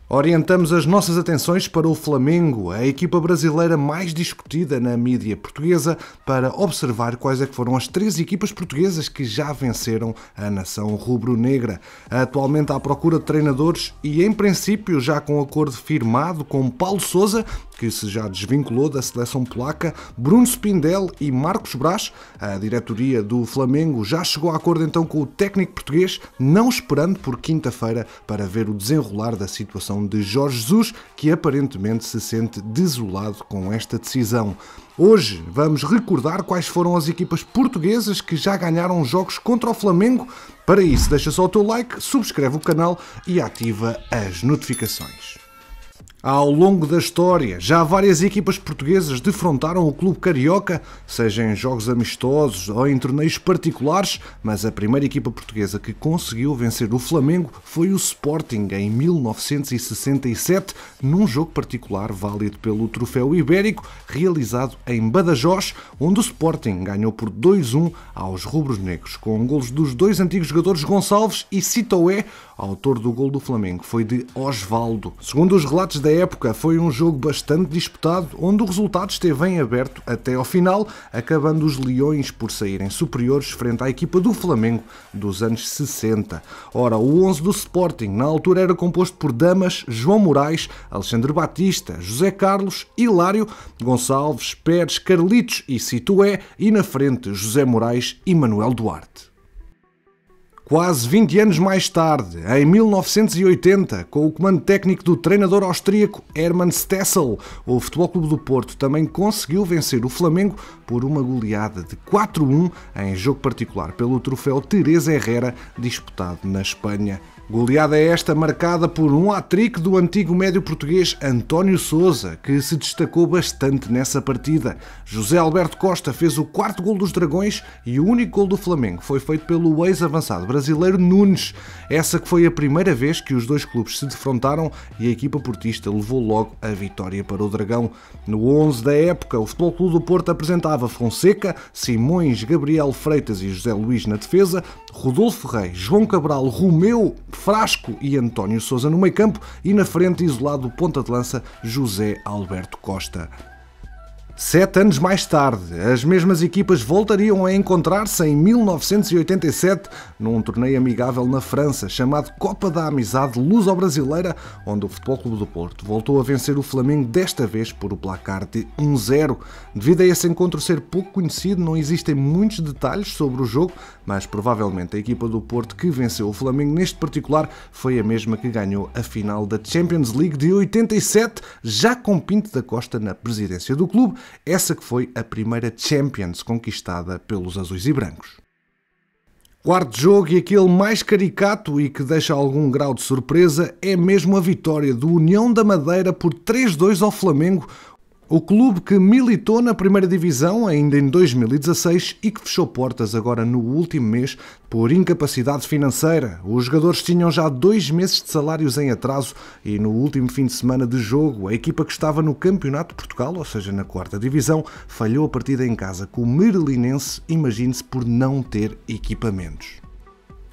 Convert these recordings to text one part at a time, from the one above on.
Orientamos as nossas atenções para o Flamengo, a equipa brasileira mais discutida na mídia portuguesa, para observar quais é que foram as 3 equipas portuguesas que já venceram a nação rubro-negra. Atualmente à procura de treinadores e, em princípio, já com acordo firmado com Paulo Sousa, que se já desvinculou da seleção polaca, Bruno Spindel e Marcos Braz. A diretoria do Flamengo já chegou a acordo então com o técnico português, não esperando por quinta-feira para ver o desenrolar da situação de Jorge Jesus, que aparentemente se sente desolado com esta decisão. Hoje vamos recordar quais foram as equipas portuguesas que já ganharam jogos contra o Flamengo. Para isso, deixa só o teu like, subscreve o canal e ativa as notificações. Ao longo da história, já várias equipas portuguesas defrontaram o clube carioca, seja em jogos amistosos ou em torneios particulares, mas a primeira equipa portuguesa que conseguiu vencer o Flamengo foi o Sporting em 1967, num jogo particular válido pelo Troféu Ibérico, realizado em Badajoz, onde o Sporting ganhou por 2-1 aos rubros-negros, com golos dos 2 antigos jogadores Gonçalves e Sitoé. Autor do gol do Flamengo foi de Osvaldo. Segundo os relatos da época, foi um jogo bastante disputado, onde o resultado esteve em aberto até ao final, acabando os Leões por saírem superiores frente à equipa do Flamengo dos anos 60. Ora, o 11 do Sporting na altura era composto por Damas, João Moraes, Alexandre Batista, José Carlos, Hilário, Gonçalves, Pérez, Carlitos e Sitoé, e na frente José Moraes e Manuel Duarte. Quase 20 anos mais tarde, em 1980, com o comando técnico do treinador austríaco Hermann Stessel, o Futebol Clube do Porto também conseguiu vencer o Flamengo por uma goleada de 4-1 em jogo particular pelo troféu Teresa Herrera, disputado na Espanha. Goleada esta marcada por um hat-trick do antigo médio português António Sousa, que se destacou bastante nessa partida. José Alberto Costa fez o 4º gol dos Dragões e o único gol do Flamengo foi feito pelo ex-avançado brasileiro Nunes. Essa que foi a primeira vez que os dois clubes se defrontaram e a equipa portista levou logo a vitória para o Dragão. No 11 da época, o Futebol Clube do Porto apresentava Fonseca, Simões, Gabriel Freitas e José Luís na defesa, Rodolfo Reis, João Cabral, Romeu, Frasco e António Sousa no meio-campo, e na frente isolado o ponta de lança José Alberto Costa. 7 anos mais tarde, as mesmas equipas voltariam a encontrar-se em 1987 num torneio amigável na França, chamado Copa da Amizade Luso-Brasileira, onde o Futebol Clube do Porto voltou a vencer o Flamengo, desta vez por o placar de 1-0. Devido a esse encontro ser pouco conhecido, não existem muitos detalhes sobre o jogo, mas provavelmente a equipa do Porto que venceu o Flamengo neste particular foi a mesma que ganhou a final da Champions League de 87, já com Pinto da Costa na presidência do clube, essa que foi a primeira Champions conquistada pelos azuis e brancos. Quarto jogo, e aquele mais caricato e que deixa algum grau de surpresa, é mesmo a vitória do União da Madeira por 3-2 ao Flamengo, o clube que militou na primeira divisão ainda em 2016 e que fechou portas agora no último mês por incapacidade financeira. Os jogadores tinham já 2 meses de salários em atraso e no último fim de semana de jogo a equipa que estava no Campeonato de Portugal, ou seja, na 4ª divisão, falhou a partida em casa com o Merlinense, imagine-se, por não ter equipamentos.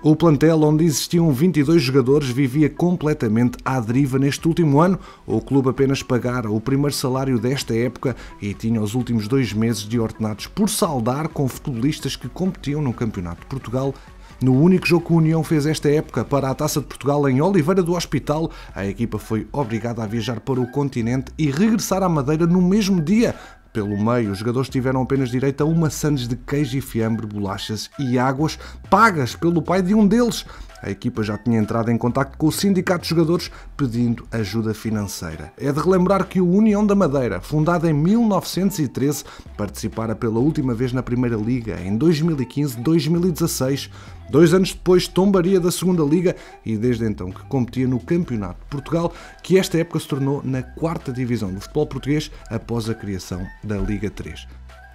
O plantel, onde existiam 22 jogadores, vivia completamente à deriva neste último ano. O clube apenas pagara o primeiro salário desta época e tinha os últimos 2 meses de ordenados por saldar com futebolistas que competiam no Campeonato de Portugal. No único jogo que a União fez esta época para a Taça de Portugal em Oliveira do Hospital, a equipa foi obrigada a viajar para o continente e regressar à Madeira no mesmo dia. Pelo meio, os jogadores tiveram apenas direito a uma sandes de queijo e fiambre, bolachas e águas, pagas pelo pai de um deles. A equipa já tinha entrado em contacto com o sindicato de jogadores pedindo ajuda financeira. É de relembrar que o União da Madeira, fundada em 1913, participara pela última vez na Primeira Liga em 2015-2016. 2 anos depois tombaria da Segunda Liga e desde então que competia no Campeonato de Portugal, que esta época se tornou na 4ª divisão do futebol português após a criação da Liga 3.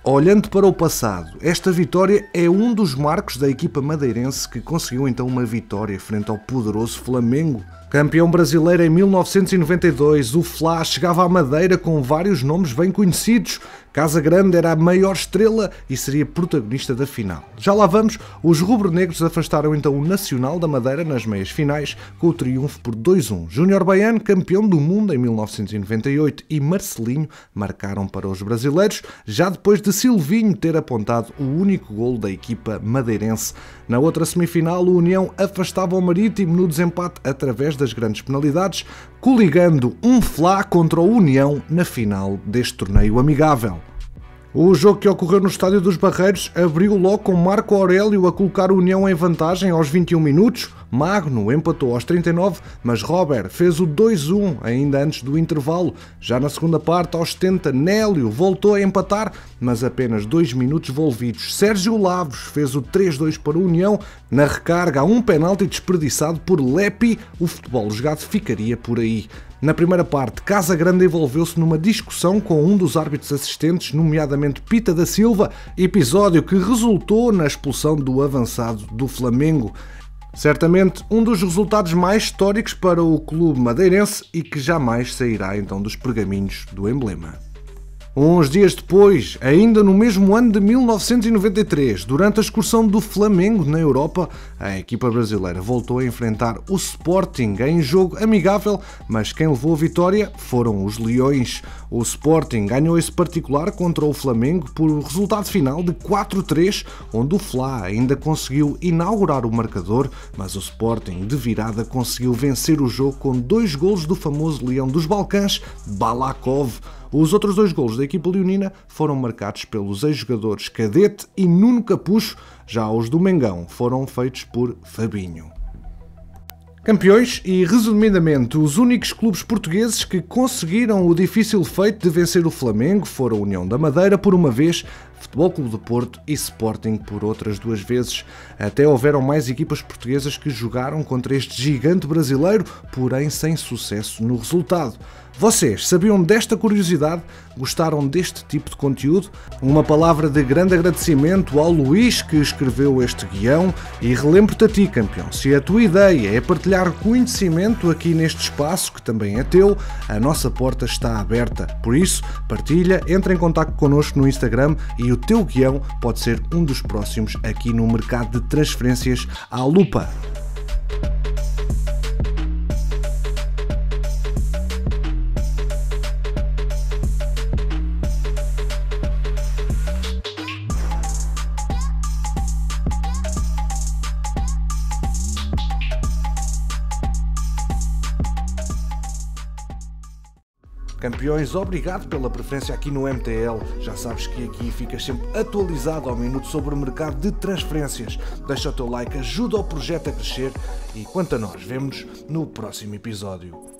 Olhando para o passado, esta vitória é um dos marcos da equipa madeirense que conseguiu então uma vitória frente ao poderoso Flamengo. Campeão brasileiro em 1992, o Fla chegava à Madeira com vários nomes bem conhecidos. Casa Grande era a maior estrela e seria protagonista da final. Já lá vamos, os rubro-negros afastaram então o Nacional da Madeira nas meias finais com o triunfo por 2-1. Júnior Baiano, campeão do mundo em 1998, e Marcelinho marcaram para os brasileiros, já depois de Silvinho ter apontado o único golo da equipa madeirense. Na outra semifinal, o União afastava o Marítimo no desempate através das grandes penalidades, coligando um Fla contra o União na final deste torneio amigável. O jogo que ocorreu no Estádio dos Barreiros abriu logo com Marco Aurélio a colocar a União em vantagem aos 21 minutos. Magno empatou aos 39, mas Robert fez o 2-1 ainda antes do intervalo. Já na segunda parte, aos 70, Nélio voltou a empatar, mas apenas 2 minutos volvidos. Sérgio Lavros fez o 3-2 para a União. Na recarga, a um penalti desperdiçado por Lepi, o futebol jogado ficaria por aí. Na primeira parte, Casa Grande envolveu-se numa discussão com um dos árbitros assistentes, nomeadamente Pita da Silva, episódio que resultou na expulsão do avançado do Flamengo. Certamente um dos resultados mais históricos para o clube madeirense e que jamais sairá então dos pergaminhos do emblema. Uns dias depois, ainda no mesmo ano de 1993, durante a excursão do Flamengo na Europa, a equipa brasileira voltou a enfrentar o Sporting em jogo amigável, mas quem levou a vitória foram os Leões. O Sporting ganhou esse particular contra o Flamengo por resultado final de 4-3, onde o Fla ainda conseguiu inaugurar o marcador, mas o Sporting de virada conseguiu vencer o jogo com 2 golos do famoso Leão dos Balcãs, Balakov. Os outros 2 golos da equipa leonina foram marcados pelos ex-jogadores Cadete e Nuno Capucho, já os do Mengão foram feitos por Fabinho. Campeões e, resumidamente, os únicos clubes portugueses que conseguiram o difícil feito de vencer o Flamengo foram a União da Madeira por uma vez, Futebol Clube do Porto e Sporting por outras 2 vezes. Até houveram mais equipas portuguesas que jogaram contra este gigante brasileiro, porém sem sucesso no resultado. Vocês sabiam desta curiosidade? Gostaram deste tipo de conteúdo? Uma palavra de grande agradecimento ao Luís que escreveu este guião e relembro-te a ti, campeão, se a tua ideia é partilhar conhecimento aqui neste espaço, que também é teu, a nossa porta está aberta. Por isso, partilha, entra em contacto connosco no Instagram e o teu guião pode ser um dos próximos aqui no mercado de transferências à lupa. Campeões, obrigado pela preferência aqui no MTL. Já sabes que aqui ficas sempre atualizado ao minuto sobre o mercado de transferências. Deixa o teu like, ajuda o projeto a crescer e quanto a nós, vemo-nos no próximo episódio.